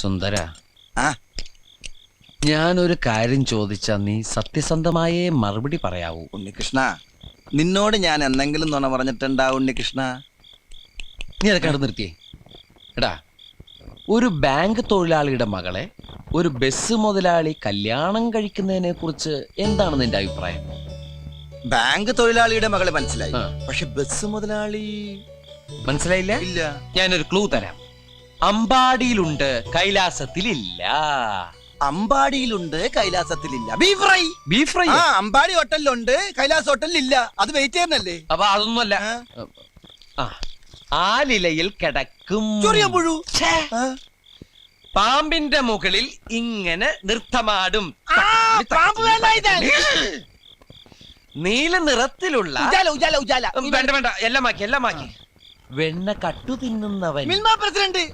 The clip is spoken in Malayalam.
സുന്ദര, ആ ഞാനൊരു കാര്യം ചോദിച്ചാ നീ സത്യസന്ധമായേ മറുപടി പറയാവൂ. ഉണ്ണികൃഷ്ണ, നിന്നോട് ഞാൻ എന്തെങ്കിലും നുണ പറഞ്ഞിട്ടുണ്ടാ ഉണ്ണികൃഷ്ണ? നീ അതൊക്കെ അവിടെ നിർത്തിയേ. എടാ, ഒരു ബാങ്ക് തൊഴിലാളിയുടെ മകളെ ഒരു ബസ് മുതലാളി കല്യാണം കഴിക്കുന്നതിനെ കുറിച്ച് എന്താണ് നിന്റെ അഭിപ്രായം? ബാങ്ക് തൊഴിലാളിയുടെ മകളെ മനസ്സിലായി, ആ. പക്ഷെ ബസ് മുതലാളി മനസ്സിലായില്ല? ഇല്ല. ഞാനൊരു ക്ലൂ തരാം. അമ്പാടിയിലുണ്ട്, കൈലാസത്തിലില്ല. അമ്പാടിയിലുണ്ട്, കൈലാസത്തിലില്ല. Beef fry. Beef fry. ആ, അമ്പാടി ഹോട്ടലിലുണ്ട്, കൈലാസ് ഹോട്ടലിലില്ല. അത് വെയിറ്റ് ചെയ്യുന്നല്ലേ? അപ്പൊ അതൊന്നുമല്ല. ആ, ആലിലയിൽ കിടക്കും ചൊറിയാമ്പുഴു. ഛേ, പാമ്പിന്റെ മുകളിൽ ഇങ്ങനെ നൃത്തമാടും. നീല നിറത്തിലുള്ള ഉജാല ഉജാല ഉജാല. വേണ്ട വേണ്ട, എല്ലാം മാക്കി. വെണ്ണ കട്ടു തിന്നുന്നവൻ. മിൽമ പ്രസിഡന്റ്.